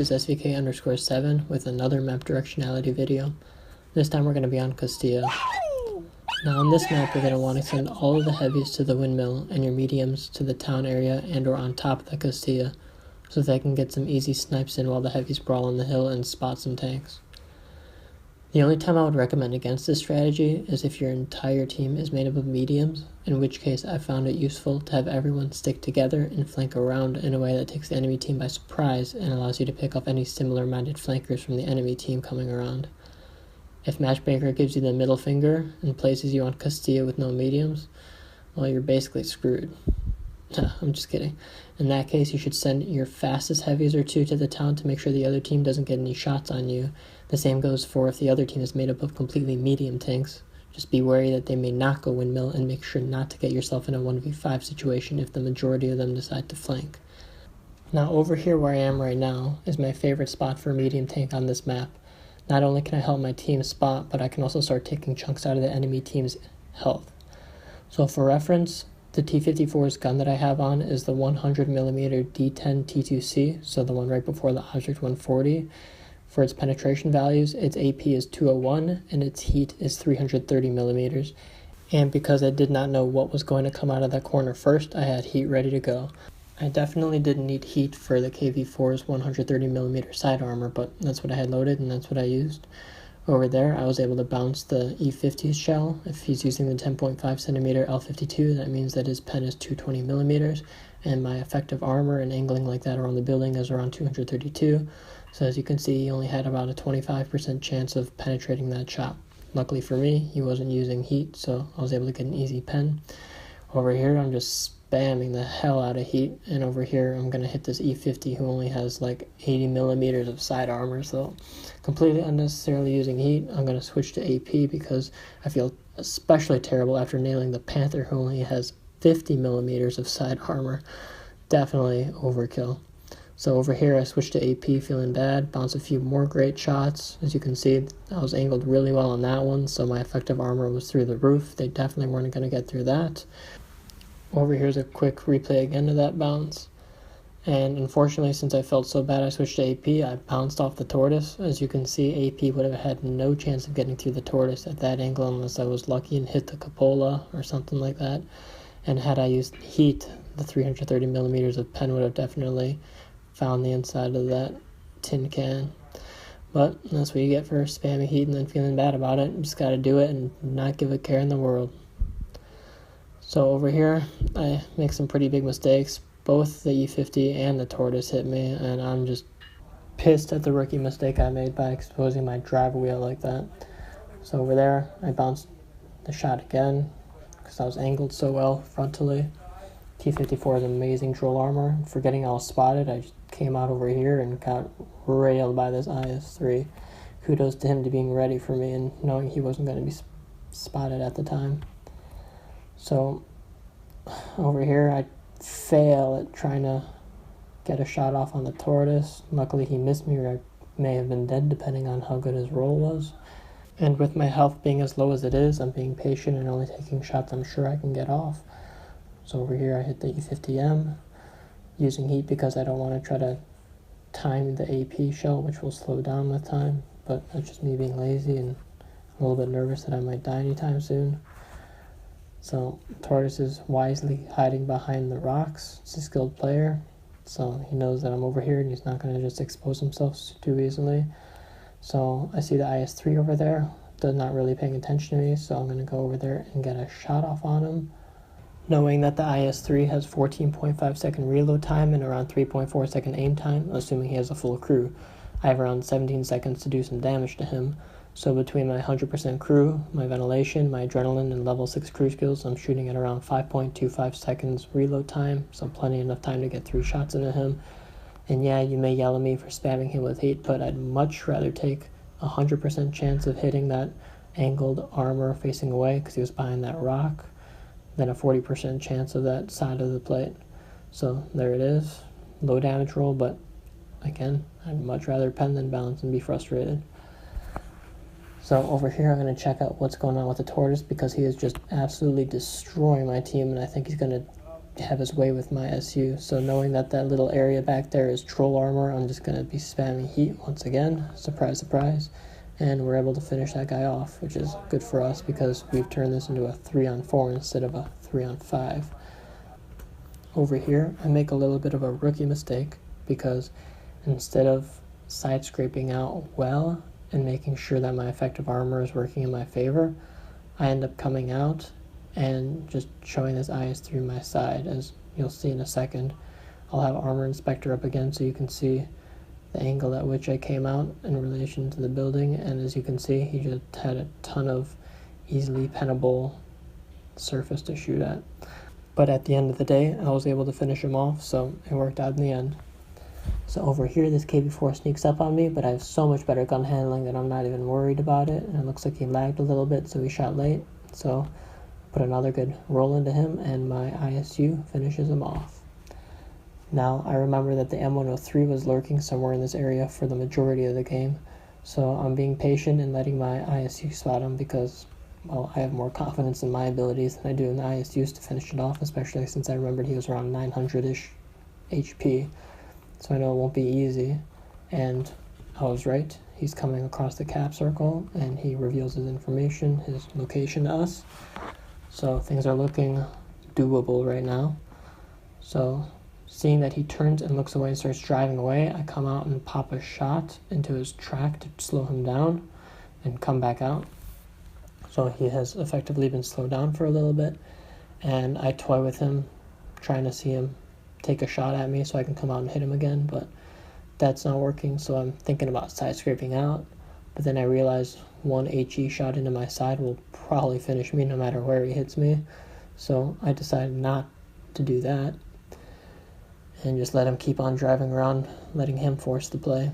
is SVK_7 with another map directionality video. This time we're going to be on Castilla. Now on this map you're going to want to send all of the heavies to the windmill and your mediums to the town area and or on top of the Castilla, so they can get some easy snipes in while the heavies brawl on the hill and spot some tanks. The only time I would recommend against this strategy is if your entire team is made up of mediums, in which case I found it useful to have everyone stick together and flank around in a way that takes the enemy team by surprise and allows you to pick off any similar-minded flankers from the enemy team coming around. If Matchmaker gives you the middle finger and places you on Castilla with no mediums, well, you're basically screwed. I'm just kidding. In that case, you should send your fastest heavies or two to the town to make sure the other team doesn't get any shots on you. The same goes for if the other team is made up of completely medium tanks. Just be wary that they may not go windmill and make sure not to get yourself in a 1v5 situation if the majority of them decide to flank. Now over here where I am right now is my favorite spot for a medium tank on this map. Not only can I help my team spot, but I can also start taking chunks out of the enemy team's health. So for reference, the T-54's gun that I have on is the 100mm D10 T2C, so the one right before the Object 140. For its penetration values, its AP is 201 and its heat is 330mm. And because I did not know what was going to come out of that corner first, I had heat ready to go. I definitely didn't need heat for the KV-4's 130mm side armor, but that's what I had loaded and that's what I used. Over there, I was able to bounce the E50's shell. If he's using the 10.5cm L52, that means that his pen is 220mm, and my effective armor and angling like that around the building is around 232. So as you can see, he only had about a 25% chance of penetrating that shot. Luckily for me, he wasn't using heat, so I was able to get an easy pen. Over here, I'm just spamming the hell out of heat, and over here I'm going to hit this E50 who only has like 80mm of side armor, so completely unnecessarily using heat. I'm going to switch to AP because I feel especially terrible after nailing the Panther who only has 50mm of side armor. Definitely overkill. So over here I switched to AP feeling bad, bounced a few more great shots. As you can see, I was angled really well on that one, so my effective armor was through the roof. They definitely weren't going to get through that. Over here's a quick replay again of that bounce. And unfortunately, since I felt so bad I switched to AP, I bounced off the tortoise. As you can see, AP would have had no chance of getting through the tortoise at that angle unless I was lucky and hit the cupola or something like that. And had I used heat, the 330mm of pen would have definitely found the inside of that tin can. But that's what you get for spamming heat and then feeling bad about it. You just gotta do it and not give a care in the world. So over here, I make some pretty big mistakes. Both the E50 and the tortoise hit me, and I'm just pissed at the rookie mistake I made by exposing my driver wheel like that. So over there, I bounced the shot again because I was angled so well frontally. T-54 is amazing drill armor. Forgetting I was spotted, I just came out over here and got railed by this IS-3. Kudos to him to being ready for me and knowing he wasn't going to be spotted at the time. So over here I fail at trying to get a shot off on the tortoise. Luckily he missed me, or I may have been dead depending on how good his roll was. And with my health being as low as it is, I'm being patient and only taking shots I'm sure I can get off. So over here I hit the E50M using heat because I don't want to try to time the AP shell, which will slow down with time, but that's just me being lazy and a little bit nervous that I might die anytime soon. So Tortoise is wisely hiding behind the rocks. He's a skilled player, so he knows that I'm over here and he's not going to just expose himself too easily. So I see the IS-3 over there, does not really paying attention to me, so I'm going to go over there and get a shot off on him. Knowing that the IS-3 has 14.5 second reload time and around 3.4 second aim time, assuming he has a full crew, I have around 17 seconds to do some damage to him. So between my 100% crew, my ventilation, my adrenaline, and level 6 crew skills, I'm shooting at around 5.25 seconds reload time, so plenty enough time to get 3 shots into him. And yeah, you may yell at me for spamming him with heat, but I'd much rather take a 100% chance of hitting that angled armor facing away because he was behind that rock than a 40% chance of that side of the plate. So there it is. Low damage roll, but again, I'd much rather pen than bounce and be frustrated. So over here I'm going to check out what's going on with the tortoise because he is just absolutely destroying my team, and I think he's going to have his way with my SU. So knowing that that little area back there is troll armor, I'm just going to be spamming heat once again. Surprise, surprise. And we're able to finish that guy off, which is good for us because we've turned this into a 3-on-4 instead of a 3-on-5. Over here, I make a little bit of a rookie mistake because instead of side scraping out well and making sure that my effective armor is working in my favor, I end up coming out and just showing this IS through my side. As you'll see in a second, I'll have Armor Inspector up again so you can see the angle at which I came out in relation to the building, and as you can see, he just had a ton of easily pennable surface to shoot at. But at the end of the day, I was able to finish him off, so it worked out in the end. So over here, this KB4 sneaks up on me, but I have so much better gun handling that I'm not even worried about it, and it looks like he lagged a little bit, so he shot late. So put another good roll into him, and my ISU finishes him off. Now, I remember that the M103 was lurking somewhere in this area for the majority of the game, so I'm being patient and letting my ISU spot him because, well, I have more confidence in my abilities than I do in the ISUs to finish it off, especially since I remembered he was around 900-ish HP, so I know it won't be easy, and I was right. He's coming across the cap circle, and he reveals his information, his location to us, so things are looking doable right now. So seeing that he turns and looks away and starts driving away, I come out and pop a shot into his track to slow him down and come back out. So he has effectively been slowed down for a little bit, and I toy with him, trying to see him take a shot at me so I can come out and hit him again, but that's not working, so I'm thinking about side scraping out, but then I realize one HE shot into my side will probably finish me no matter where he hits me, so I decided not to do that and just let him keep on driving around, letting him force the play.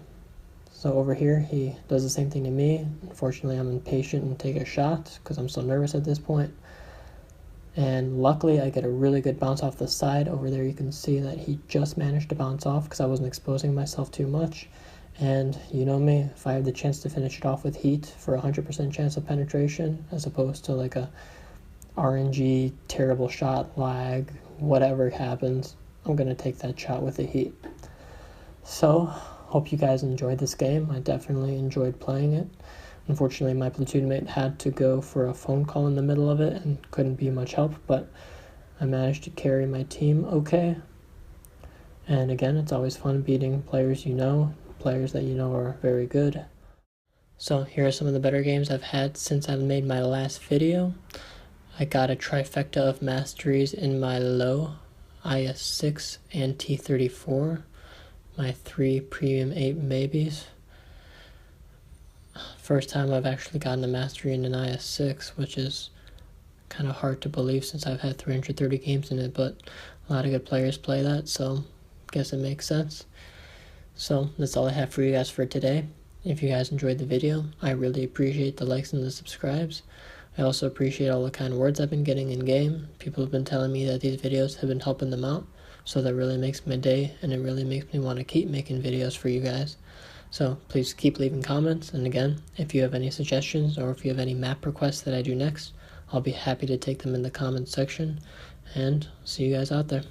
So over here, he does the same thing to me. Unfortunately, I'm impatient and take a shot because I'm so nervous at this point. And luckily, I get a really good bounce off the side. Over there, you can see that he just managed to bounce off because I wasn't exposing myself too much. And you know me, if I have the chance to finish it off with heat for 100% chance of penetration, as opposed to like a RNG, terrible shot, lag, whatever happens, I'm going to take that shot with the heat. So, hope you guys enjoyed this game. I definitely enjoyed playing it. Unfortunately, my platoon mate had to go for a phone call in the middle of it and couldn't be much help, but I managed to carry my team okay. And again, it's always fun beating players you know, players that you know are very good. So here are some of the better games I've had since I've made my last video. I got a trifecta of masteries in my low IS-6 and T-34, my 3 premium 8 maybes. First time I've actually gotten a mastery in an IS-6, which is kind of hard to believe since I've had 330 games in it, but a lot of good players play that, so I guess it makes sense. So that's all I have for you guys for today. If you guys enjoyed the video, I really appreciate the likes and the subscribes. I also appreciate all the kind words I've been getting in game. People have been telling me that these videos have been helping them out, so that really makes my day, and it really makes me want to keep making videos for you guys. So please keep leaving comments, and again, if you have any suggestions or if you have any map requests that I do next, I'll be happy to take them in the comments section, and see you guys out there.